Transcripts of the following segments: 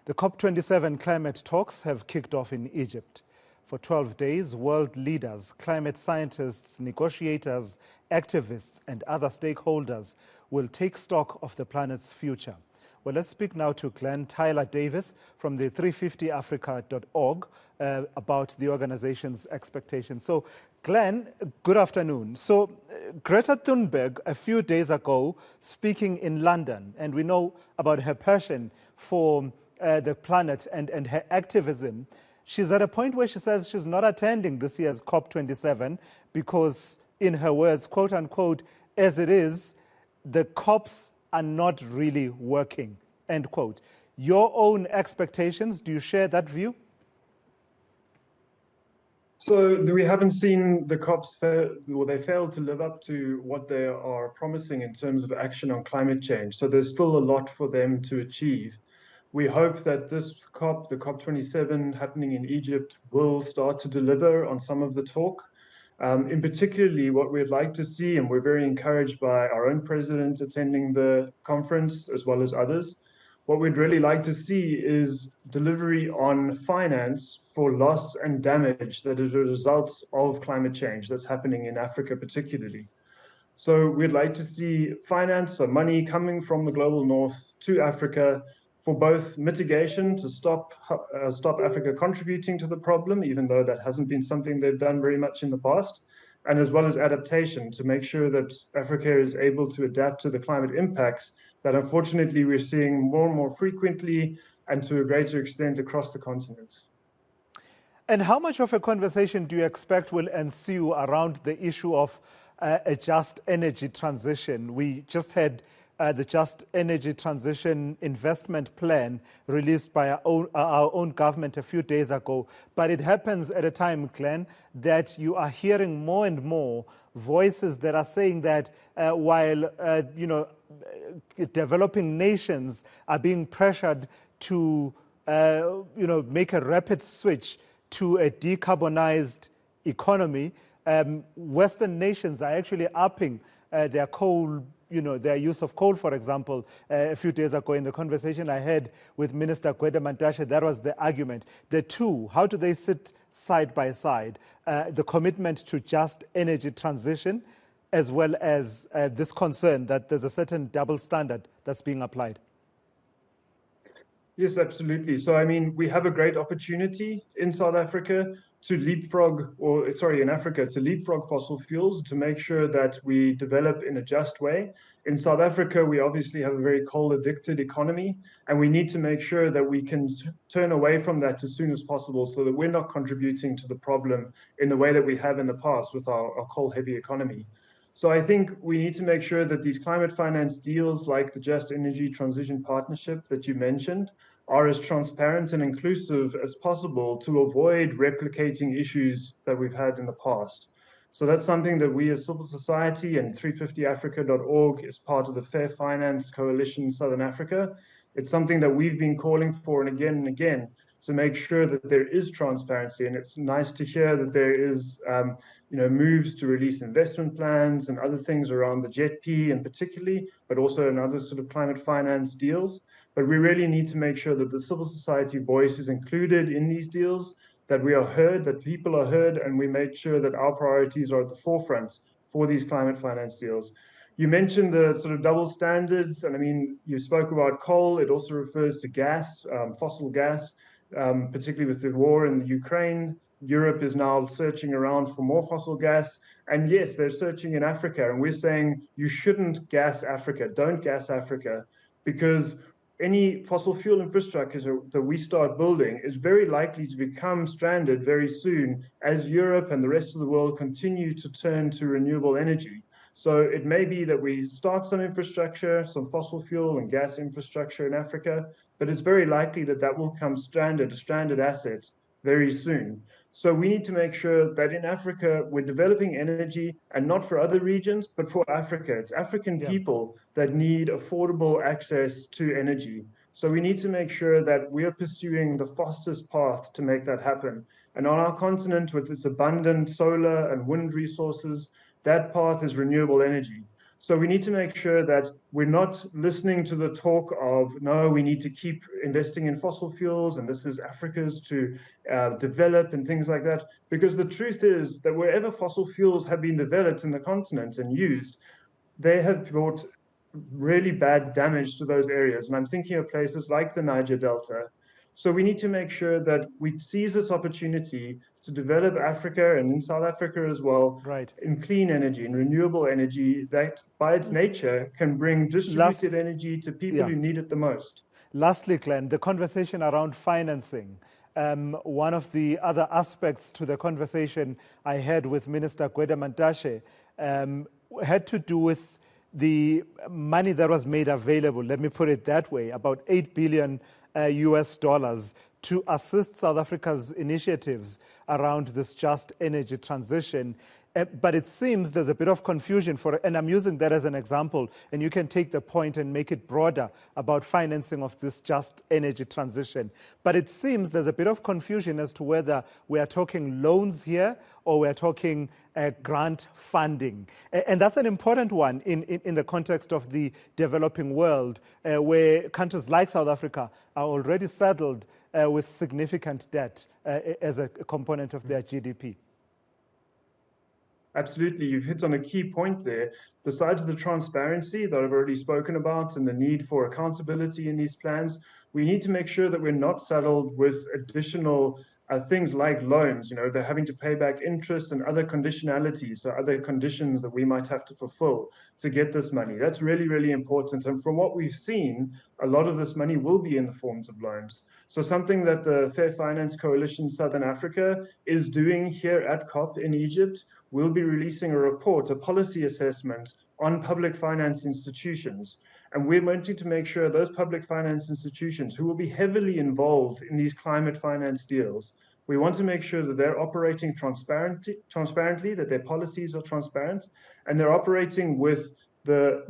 The COP27 climate talks have kicked off in Egypt. For 12 days, world leaders, climate scientists, negotiators, activists, and other stakeholders will take stock of the planet's future. Well, let's speak now to Glen Tyler-Davies from the 350africa.org about the organization's expectations. So, Glen, good afternoon. So, Greta Thunberg, a few days ago, speaking in London, and we know about her passion for the planet and her activism. She's at a point where she says she's not attending this year's COP27 because, in her words, quote unquote, as it is, the COPs are not really working, end quote. Your own expectations, do you share that view? So we haven't seen the COPs fail, or they failed to live up to what they are promising in terms of action on climate change. So there's still a lot for them to achieve. We hope that this COP, the COP27 happening in Egypt, will start to deliver on some of the talk. In particularly, what we'd like to see, and we're very encouraged by our own president attending the conference as well as others, what we'd really like to see is delivery on finance for loss and damage that is a result of climate change that's happening in Africa particularly. So we'd like to see finance, so money coming from the global north to Africa for both mitigation to stop Africa contributing to the problem, even though that hasn't been something they've done very much in the past, and as well as adaptation to make sure that Africa is able to adapt to the climate impacts that unfortunately we're seeing more and more frequently and to a greater extent across the continent. And how much of a conversation do you expect will ensue around the issue of a just energy transition? We just had the Just Energy Transition Investment Plan released by our own government a few days ago. But it happens at a time, Glen, that you are hearing more and more voices that are saying that while developing nations are being pressured to make a rapid switch to a decarbonized economy, Western nations are actually upping their coal, their use of coal, for example. A few days ago in the conversation I had with Minister Gwede Mantashe, that was the argument. The two, how do they sit side by side? The commitment to just energy transition, as well as this concern that there's a certain double standard that's being applied. Yes, absolutely. So, I mean, we have a great opportunity in South Africa to leapfrog, in Africa, to leapfrog fossil fuels to make sure that we develop in a just way. In South Africa, we obviously have a very coal-addicted economy, and we need to make sure that we can turn away from that as soon as possible so that we're not contributing to the problem in the way that we have in the past with our coal-heavy economy. So I think we need to make sure that these climate finance deals like the Just Energy Transition Partnership that you mentioned are as transparent and inclusive as possible to avoid replicating issues that we've had in the past. So that's something that we as civil society and 350africa.org is part of the Fair Finance Coalition in Southern Africa. It's something that we've been calling for and again to make sure that there is transparency. And it's nice to hear that there is moves to release investment plans and other things around the JETP in particularly, but also in other sort of climate finance deals. But we really need to make sure that the civil society voice is included in these deals, that we are heard, that people are heard, and we make sure that our priorities are at the forefront for these climate finance deals. You mentioned the sort of double standards, and I mean, you spoke about coal. It also refers to gas, fossil gas, particularly with the war in the Ukraine. Europe is now searching around for more fossil gas. And yes, they're searching in Africa. And we're saying you shouldn't gas Africa. Don't gas Africa, because any fossil fuel infrastructure that we start building is very likely to become stranded very soon as Europe and the rest of the world continue to turn to renewable energy. So it may be that we start some infrastructure, some fossil fuel and gas infrastructure in Africa, but it's very likely that that will come stranded, a stranded asset, very soon. So we need to make sure that in Africa, we're developing energy, and not for other regions, but for Africa. It's African people that need affordable access to energy. So we need to make sure that we are pursuing the fastest path to make that happen. And on our continent, with its abundant solar and wind resources, that path is renewable energy. So we need to make sure that we're not listening to the talk of, no, we need to keep investing in fossil fuels, and this is Africa's to develop and things like that. Because the truth is that wherever fossil fuels have been developed in the continent and used, they have brought really bad damage to those areas. And I'm thinking of places like the Niger Delta. So we need to make sure that we seize this opportunity to develop Africa and in South Africa as well, Right. in clean energy and renewable energy that by its nature can bring distributed energy to people who need it the most. Lastly, Glenn, the conversation around financing. One of the other aspects to the conversation I had with Minister Gwede Mantashe had to do with the money that was made available, let me put it that way, about $8 billion US dollars to assist South Africa's initiatives around this just energy transition. But it seems there's a bit of confusion and I'm using that as an example, and you can take the point and make it broader about financing of this just energy transition. But it seems there's a bit of confusion as to whether we are talking loans here or we're talking grant funding. And that's an important one in the context of the developing world, where countries like South Africa are already saddled with significant debt as a component of their GDP. Absolutely, you've hit on a key point there. Besides the transparency that I've already spoken about and the need for accountability in these plans, we need to make sure that we're not saddled with additional things like loans. You know, they're having to pay back interest and other conditionalities, so other conditions that we might have to fulfill to get this money. That's really, really important. And from what we've seen, a lot of this money will be in the forms of loans. So something that the Fair Finance Coalition Southern Africa is doing here at COP in Egypt, we'll be releasing a report, a policy assessment on public finance institutions. And we're wanting to make sure those public finance institutions who will be heavily involved in these climate finance deals, we want to make sure that they're operating transparently, that their policies are transparent, and they're operating with the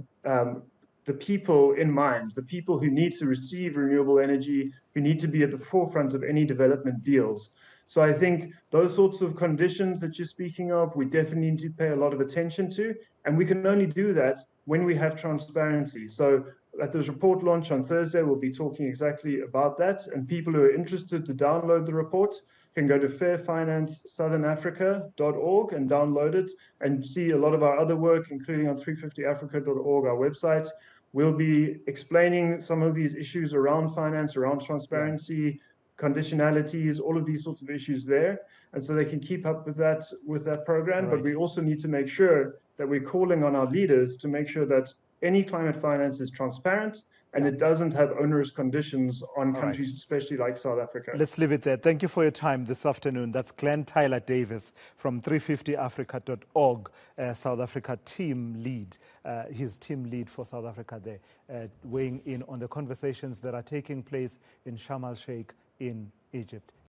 people in mind, the people who need to receive renewable energy, who need to be at the forefront of any development deals. So I think those sorts of conditions that you're speaking of, we definitely need to pay a lot of attention to, and we can only do that when we have transparency. So at this report launch on Thursday, we'll be talking exactly about that, and people who are interested to download the report can go to fairfinanceSouthernAfrica.org and download it and see a lot of our other work, including on 350africa.org, our website. We'll be explaining some of these issues around finance, around transparency, conditionalities, all of these sorts of issues there. And so they can keep up with that program. Right. But we also need to make sure that we're calling on our leaders to make sure that any climate finance is transparent and it doesn't have onerous conditions on countries, especially like South Africa. Let's leave it there. Thank you for your time this afternoon. That's Glen Tyler-Davies from 350africa.org, South Africa team lead. His team lead for South Africa there, weighing in on the conversations that are taking place in Sharm el-Sheikh in Egypt.